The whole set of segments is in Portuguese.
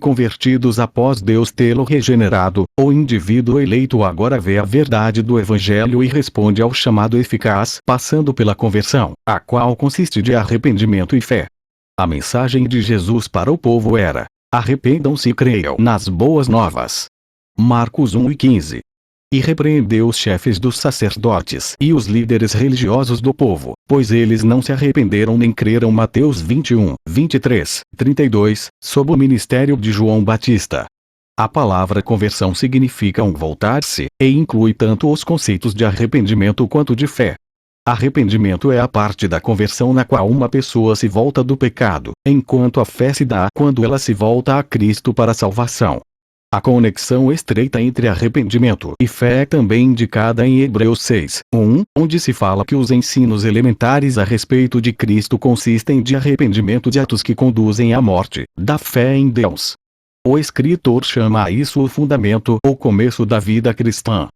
convertidos após Deus tê-lo regenerado, o indivíduo eleito agora vê a verdade do Evangelho e responde ao chamado eficaz, passando pela conversão, a qual consiste de arrependimento e fé. A mensagem de Jesus para o povo era: arrependam-se e creiam nas boas novas. Marcos 1:15. E repreendeu os chefes dos sacerdotes e os líderes religiosos do povo, pois eles não se arrependeram nem creram. Mateus 21, 23, 32, sob o ministério de João Batista. A palavra conversão significa voltar-se, e inclui tanto os conceitos de arrependimento quanto de fé. Arrependimento é a parte da conversão na qual uma pessoa se volta do pecado, enquanto a fé se dá quando ela se volta a Cristo para a salvação. A conexão estreita entre arrependimento e fé é também indicada em Hebreus 6, 1, onde se fala que os ensinos elementares a respeito de Cristo consistem de arrependimento de atos que conduzem à morte, da fé em Deus. O escritor chama a isso o fundamento ou começo da vida cristã.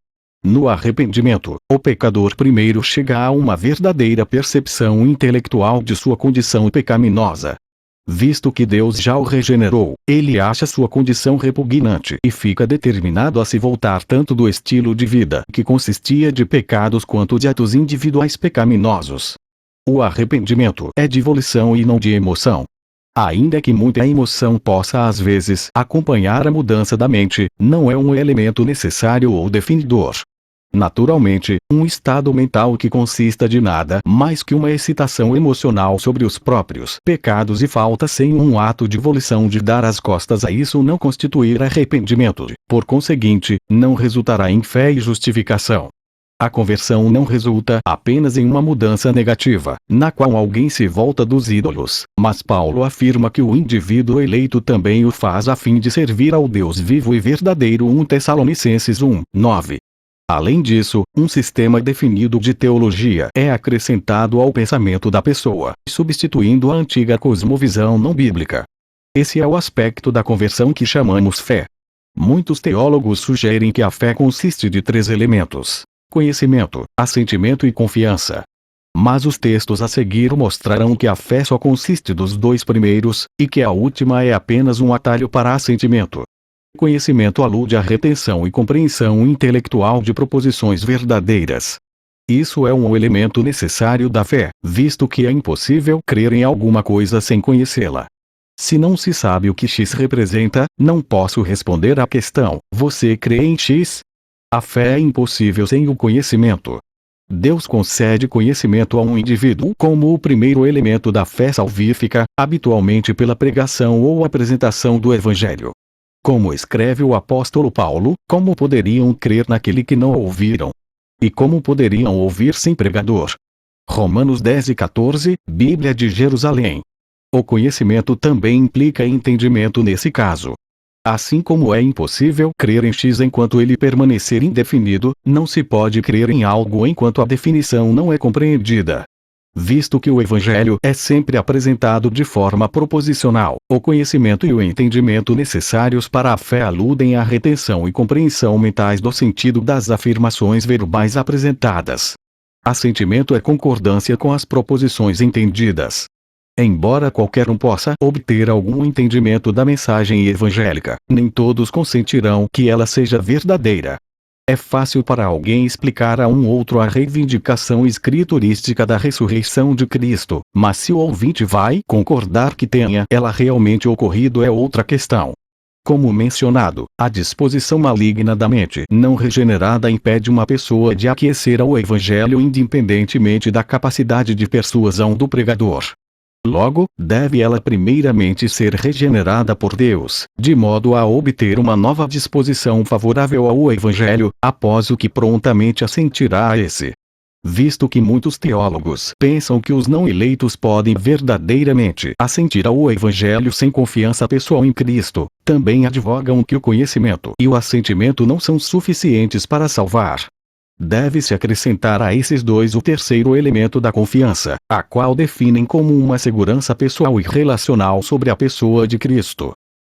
No arrependimento, o pecador primeiro chega a uma verdadeira percepção intelectual de sua condição pecaminosa. Visto que Deus já o regenerou, ele acha sua condição repugnante e fica determinado a se voltar tanto do estilo de vida que consistia de pecados quanto de atos individuais pecaminosos. O arrependimento é de volição e não de emoção. Ainda que muita emoção possa às vezes acompanhar a mudança da mente, não é um elemento necessário ou definidor. Naturalmente, um estado mental que consista de nada mais que uma excitação emocional sobre os próprios pecados e faltas sem um ato de volição de dar as costas a isso não constituir arrependimento, por conseguinte, não resultará em fé e justificação. A conversão não resulta apenas em uma mudança negativa, na qual alguém se volta dos ídolos, mas Paulo afirma que o indivíduo eleito também o faz a fim de servir ao Deus vivo e verdadeiro. 1 Tessalonicenses 1, 9. Além disso, um sistema definido de teologia é acrescentado ao pensamento da pessoa, substituindo a antiga cosmovisão não bíblica. Esse é o aspecto da conversão que chamamos fé. Muitos teólogos sugerem que a fé consiste de 3 elementos: conhecimento, assentimento e confiança. Mas os textos a seguir mostrarão que a fé só consiste dos 2 primeiros, e que a última é apenas um atalho para assentimento. Conhecimento alude à retenção e compreensão intelectual de proposições verdadeiras. Isso é um elemento necessário da fé, visto que é impossível crer em alguma coisa sem conhecê-la. Se não se sabe o que X representa, não posso responder à questão: você crê em X? A fé é impossível sem o conhecimento. Deus concede conhecimento a um indivíduo como o primeiro elemento da fé salvífica, habitualmente pela pregação ou apresentação do Evangelho. Como escreve o apóstolo Paulo, como poderiam crer naquele que não ouviram? E como poderiam ouvir sem pregador? Romanos 10:14, Bíblia de Jerusalém. O conhecimento também implica entendimento nesse caso. Assim como é impossível crer em X enquanto ele permanecer indefinido, não se pode crer em algo enquanto a definição não é compreendida. Visto que o Evangelho é sempre apresentado de forma proposicional, o conhecimento e o entendimento necessários para a fé aludem à retenção e compreensão mentais do sentido das afirmações verbais apresentadas. Assentimento é concordância com as proposições entendidas. Embora qualquer um possa obter algum entendimento da mensagem evangélica, nem todos consentirão que ela seja verdadeira. É fácil para alguém explicar a um outro a reivindicação escriturística da ressurreição de Cristo, mas se o ouvinte vai concordar que tenha ela realmente ocorrido é outra questão. Como mencionado, a disposição maligna da mente não regenerada impede uma pessoa de aquecer ao Evangelho independentemente da capacidade de persuasão do pregador. Logo, deve ela primeiramente ser regenerada por Deus, de modo a obter uma nova disposição favorável ao Evangelho, após o que prontamente assentirá a esse. Visto que muitos teólogos pensam que os não eleitos podem verdadeiramente assentir ao Evangelho sem confiança pessoal em Cristo, também advogam que o conhecimento e o assentimento não são suficientes para salvar. Deve-se acrescentar a esses 2 o terceiro elemento da confiança, a qual definem como uma segurança pessoal e relacional sobre a pessoa de Cristo.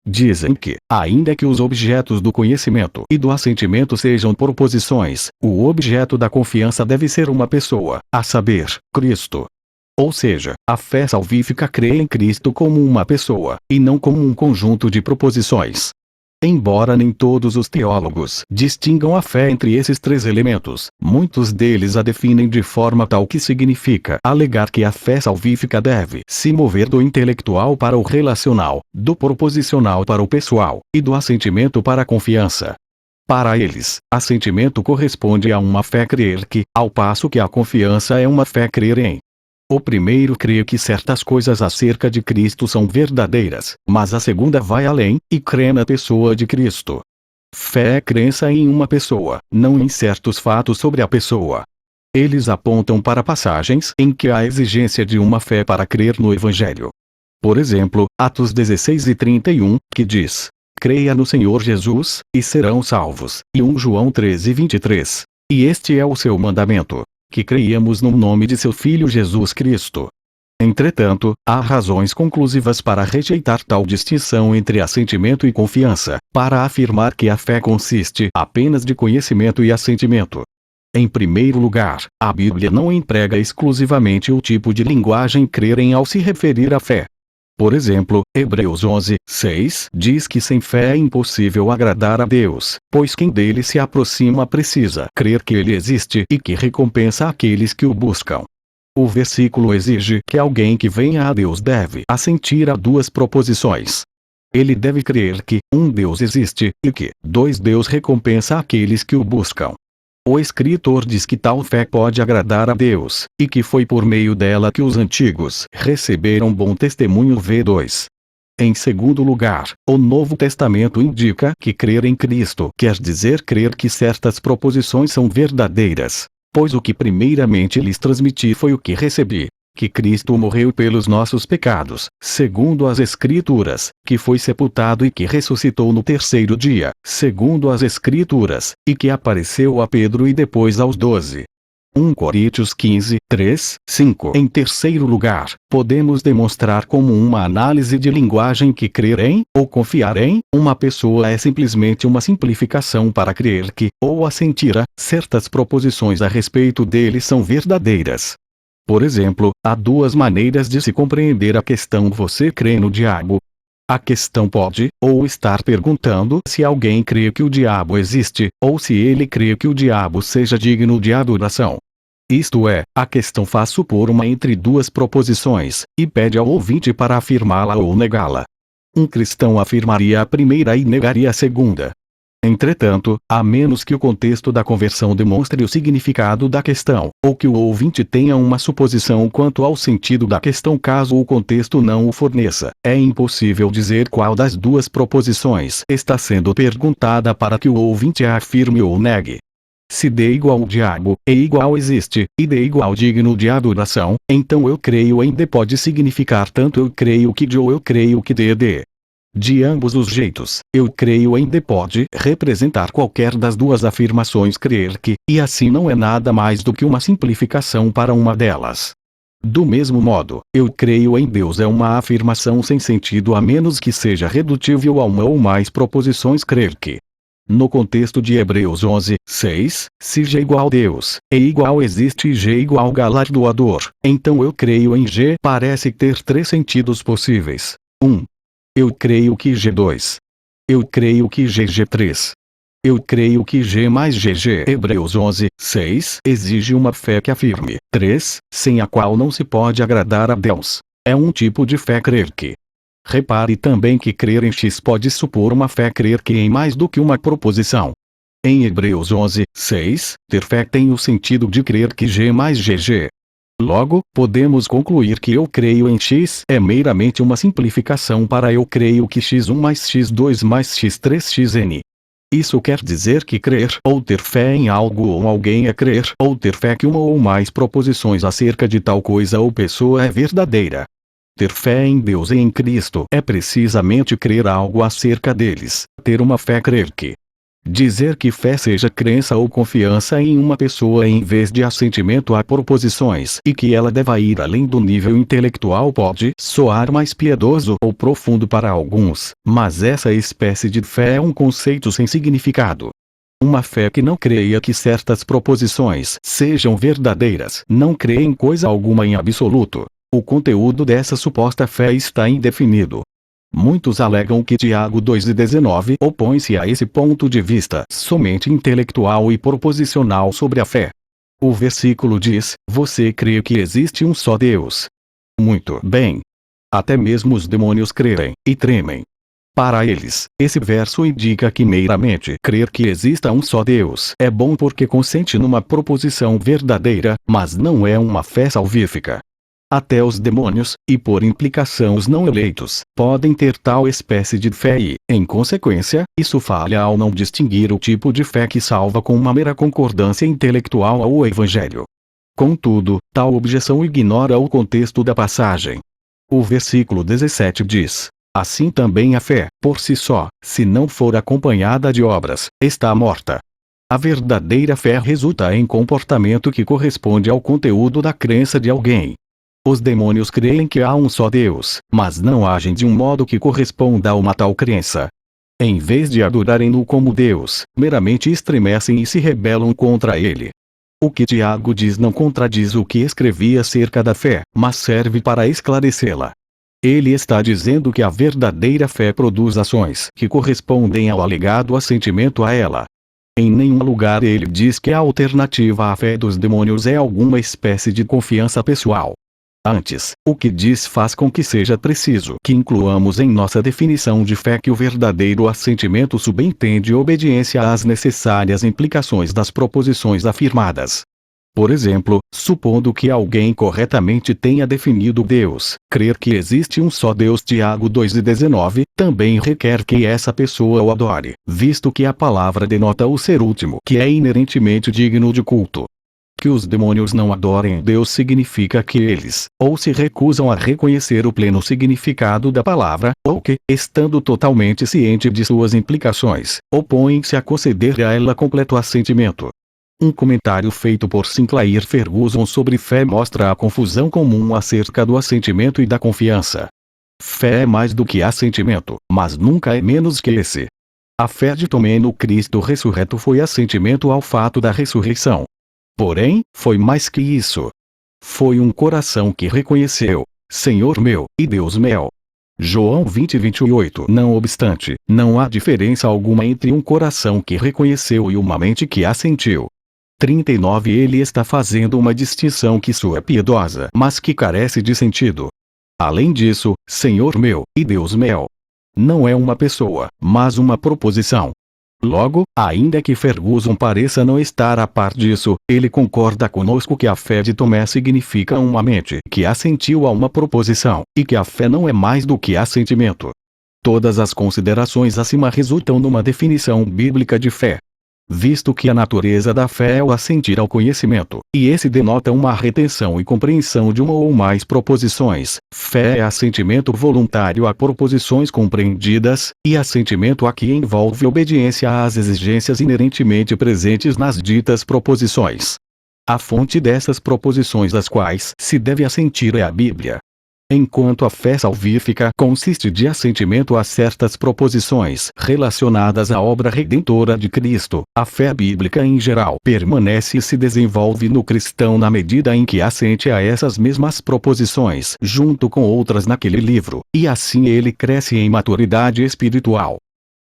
Dizem que, ainda que os objetos do conhecimento e do assentimento sejam proposições, o objeto da confiança deve ser uma pessoa, a saber, Cristo. Ou seja, a fé salvífica crê em Cristo como uma pessoa, e não como um conjunto de proposições. Embora nem todos os teólogos distingam a fé entre esses três elementos, muitos deles a definem de forma tal que significa alegar que a fé salvífica deve se mover do intelectual para o relacional, do proposicional para o pessoal, e do assentimento para a confiança. Para eles, assentimento corresponde a uma fé crer que, ao passo que a confiança é uma fé crer em. O primeiro crê que certas coisas acerca de Cristo são verdadeiras, mas a segunda vai além, e crê na pessoa de Cristo. Fé é crença em uma pessoa, não em certos fatos sobre a pessoa. Eles apontam para passagens em que há exigência de uma fé para crer no Evangelho. Por exemplo, Atos 16:31, que diz: creia no Senhor Jesus, e serão salvos, e 1 João 13:23. E este é o seu mandamento, que creiamos no nome de seu Filho Jesus Cristo. Entretanto, há razões conclusivas para rejeitar tal distinção entre assentimento e confiança, para afirmar que a fé consiste apenas de conhecimento e assentimento. Em primeiro lugar, a Bíblia não emprega exclusivamente o tipo de linguagem crer em ao se referir à fé. Por exemplo, Hebreus 11:6 diz que sem fé é impossível agradar a Deus, pois quem dele se aproxima precisa crer que ele existe e que recompensa aqueles que o buscam. O versículo exige que alguém que venha a Deus deve assentir a duas proposições. Ele deve crer que Deus existe, e que Deus recompensa aqueles que o buscam. O escritor diz que tal fé pode agradar a Deus, e que foi por meio dela que os antigos receberam bom testemunho. V2. Em segundo lugar, o Novo Testamento indica que crer em Cristo quer dizer crer que certas proposições são verdadeiras, pois o que primeiramente lhes transmiti foi o que recebi, que Cristo morreu pelos nossos pecados, segundo as Escrituras, que foi sepultado e que ressuscitou no terceiro dia, segundo as Escrituras, e que apareceu a Pedro e depois aos 12. 1 Coríntios 15:3-5. Em terceiro lugar, podemos demonstrar como uma análise de linguagem que crer em, ou confiar em, uma pessoa é simplesmente uma simplificação para crer que, ou assentir a, certas proposições a respeito dele são verdadeiras. Por exemplo, há duas maneiras de se compreender a questão você crê no diabo. A questão pode, ou estar perguntando se alguém crê que o diabo existe, ou se ele crê que o diabo seja digno de adoração. Isto é, a questão faz supor uma entre duas proposições, e pede ao ouvinte para afirmá-la ou negá-la. Um cristão afirmaria a primeira e negaria a segunda. Entretanto, a menos que o contexto da conversão demonstre o significado da questão, ou que o ouvinte tenha uma suposição quanto ao sentido da questão caso o contexto não o forneça, é impossível dizer qual das duas proposições está sendo perguntada para que o ouvinte a afirme ou negue. Se D igual diabo, E igual existe, e D igual digno de adoração, então eu creio em D pode significar tanto eu creio que D ou eu creio que D é D. De ambos os jeitos, eu creio em D pode representar qualquer das duas afirmações crer que, e assim não é nada mais do que uma simplificação para uma delas. Do mesmo modo, eu creio em Deus é uma afirmação sem sentido a menos que seja redutível a uma ou mais proposições crer que. No contexto de Hebreus 11:6, se G igual Deus, E igual existe e G igual galardoador, então eu creio em G parece ter três sentidos possíveis. 1. Eu creio que G2. Eu creio que GG3. Eu creio que G mais GG. Hebreus 11:6 exige uma fé que afirme 3, sem a qual não se pode agradar a Deus. É um tipo de fé crer que. Repare também que crer em X pode supor uma fé crer que em mais do que uma proposição. Em Hebreus 11:6, ter fé tem o sentido de crer que G mais GG. Logo, podemos concluir que eu creio em X é meramente uma simplificação para eu creio que X1 mais X2 mais X3 Xn. Isso quer dizer que crer ou ter fé em algo ou alguém é crer ou ter fé que uma ou mais proposições acerca de tal coisa ou pessoa é verdadeira. Ter fé em Deus e em Cristo é precisamente crer algo acerca deles, ter uma fé crer que. Dizer que fé seja crença ou confiança em uma pessoa em vez de assentimento a proposições e que ela deva ir além do nível intelectual pode soar mais piedoso ou profundo para alguns, mas essa espécie de fé é um conceito sem significado. Uma fé que não creia que certas proposições sejam verdadeiras não crê em coisa alguma em absoluto. O conteúdo dessa suposta fé está indefinido. Muitos alegam que Tiago 2,19 opõe-se a esse ponto de vista somente intelectual e proposicional sobre a fé. O versículo diz: você crê que existe um só Deus. Muito bem. Até mesmo os demônios creem, e tremem. Para eles, esse verso indica que meramente crer que exista um só Deus é bom porque consente numa proposição verdadeira, mas não é uma fé salvífica. Até os demônios, e por implicação os não eleitos, podem ter tal espécie de fé e, em consequência, isso falha ao não distinguir o tipo de fé que salva com uma mera concordância intelectual ao Evangelho. Contudo, tal objeção ignora o contexto da passagem. O versículo 17 diz: assim também a fé, por si só, se não for acompanhada de obras, está morta. A verdadeira fé resulta em comportamento que corresponde ao conteúdo da crença de alguém. Os demônios creem que há um só Deus, mas não agem de um modo que corresponda a uma tal crença. Em vez de adorarem-no como Deus, meramente estremecem e se rebelam contra ele. O que Tiago diz não contradiz o que escrevi acerca da fé, mas serve para esclarecê-la. Ele está dizendo que a verdadeira fé produz ações que correspondem ao alegado assentimento a ela. Em nenhum lugar ele diz que a alternativa à fé dos demônios é alguma espécie de confiança pessoal. Antes, o que diz faz com que seja preciso que incluamos em nossa definição de fé que o verdadeiro assentimento subentende obediência às necessárias implicações das proposições afirmadas. Por exemplo, supondo que alguém corretamente tenha definido Deus, crer que existe um só Deus Tiago 2,19, também requer que essa pessoa o adore, visto que a palavra denota o ser último que é inerentemente digno de culto. Que os demônios não adorem Deus significa que eles, ou se recusam a reconhecer o pleno significado da palavra, ou que, estando totalmente ciente de suas implicações, opõem-se a conceder a ela completo assentimento. Um comentário feito por Sinclair Ferguson sobre fé mostra a confusão comum acerca do assentimento e da confiança. Fé é mais do que assentimento, mas nunca é menos que esse. A fé de Tomé no Cristo ressurreto foi assentimento ao fato da ressurreição. Porém, foi mais que isso. Foi um coração que reconheceu: Senhor meu, e Deus meu. João 20:28. Não obstante, não há diferença alguma entre um coração que reconheceu e uma mente que assentiu. 39. Ele está fazendo uma distinção que soa piedosa, mas que carece de sentido. Além disso, Senhor meu, e Deus meu. Não é uma pessoa, mas uma proposição. Logo, ainda que Ferguson pareça não estar a par disso, ele concorda conosco que a fé de Tomé significa uma mente que assentiu a uma proposição, e que a fé não é mais do que assentimento. Todas as considerações acima resultam numa definição bíblica de fé. Visto que a natureza da fé é o assentir ao conhecimento, e esse denota uma retenção e compreensão de uma ou mais proposições, fé é assentimento voluntário a proposições compreendidas, e assentimento a que envolve obediência às exigências inerentemente presentes nas ditas proposições. A fonte dessas proposições às quais se deve assentir é a Bíblia. Enquanto a fé salvífica consiste de assentimento a certas proposições relacionadas à obra redentora de Cristo, a fé bíblica em geral permanece e se desenvolve no cristão na medida em que assente a essas mesmas proposições junto com outras naquele livro, e assim ele cresce em maturidade espiritual.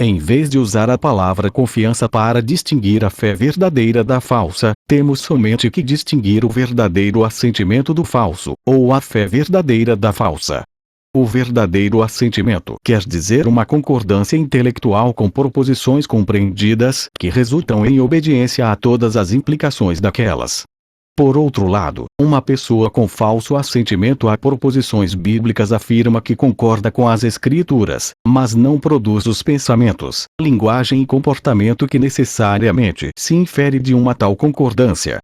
Em vez de usar a palavra confiança para distinguir a fé verdadeira da falsa, temos somente que distinguir o verdadeiro assentimento do falso, ou a fé verdadeira da falsa. O verdadeiro assentimento quer dizer uma concordância intelectual com proposições compreendidas, que resultam em obediência a todas as implicações daquelas. Por outro lado, uma pessoa com falso assentimento a proposições bíblicas afirma que concorda com as Escrituras, mas não produz os pensamentos, linguagem e comportamento que necessariamente se infere de uma tal concordância.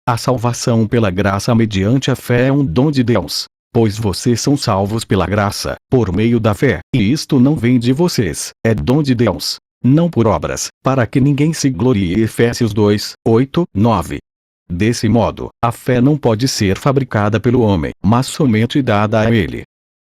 A salvação pela graça mediante a fé é um dom de Deus, pois vocês são salvos pela graça, por meio da fé, e isto não vem de vocês, é dom de Deus, não por obras, para que ninguém se glorie. Efésios 2:8-9. Desse modo, a fé não pode ser fabricada pelo homem, mas somente dada a ele.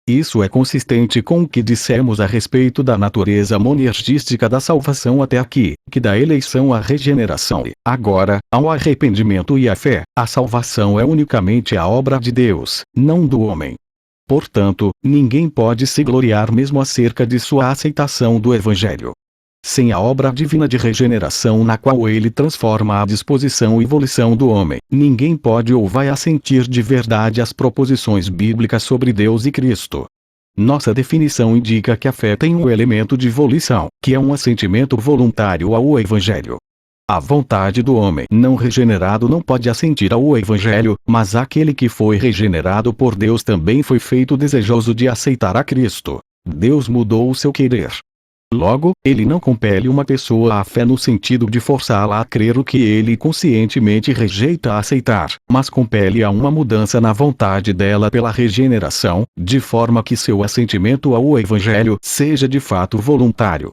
Isso é consistente com o que dissemos a respeito da natureza monergística da salvação até aqui, que da eleição à regeneração e, agora, ao arrependimento e à fé, a salvação é unicamente a obra de Deus, não do homem. Portanto, ninguém pode se gloriar mesmo acerca de sua aceitação do Evangelho. Sem a obra divina de regeneração na qual ele transforma a disposição e volição do homem, ninguém pode ou vai assentir de verdade às proposições bíblicas sobre Deus e Cristo. Nossa definição indica que a fé tem um elemento de volição, que é um assentimento voluntário ao Evangelho. A vontade do homem não regenerado não pode assentir ao Evangelho, mas aquele que foi regenerado por Deus também foi feito desejoso de aceitar a Cristo. Deus mudou o seu querer. Logo, ele não compele uma pessoa à fé no sentido de forçá-la a crer o que ele conscientemente rejeita a aceitar, mas compele a uma mudança na vontade dela pela regeneração, de forma que seu assentimento ao Evangelho seja de fato voluntário.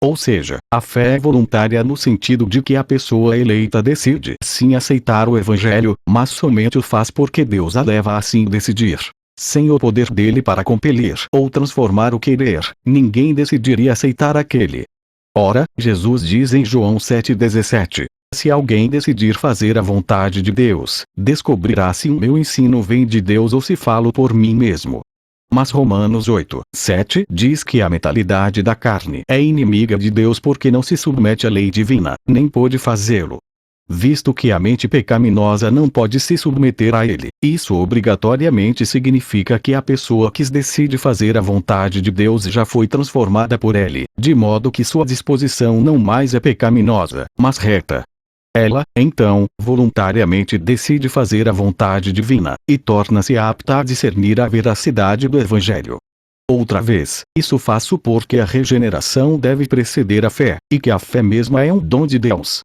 Ou seja, a fé é voluntária no sentido de que a pessoa eleita decide sim aceitar o Evangelho, mas somente o faz porque Deus a leva a assim decidir. Sem o poder dele para compelir ou transformar o querer, ninguém decidiria aceitar aquele. Ora, Jesus diz em João 7,17: se alguém decidir fazer a vontade de Deus, descobrirá se o meu ensino vem de Deus ou se falo por mim mesmo. Mas Romanos 8,7 diz que a mentalidade da carne é inimiga de Deus porque não se submete à lei divina, nem pôde fazê-lo. Visto que a mente pecaminosa não pode se submeter a ele, isso obrigatoriamente significa que a pessoa que decide fazer a vontade de Deus já foi transformada por ele, de modo que sua disposição não mais é pecaminosa, mas reta. Ela, então, voluntariamente decide fazer a vontade divina, e torna-se apta a discernir a veracidade do Evangelho. Outra vez, isso faz supor que a regeneração deve preceder a fé, e que a fé mesma é um dom de Deus.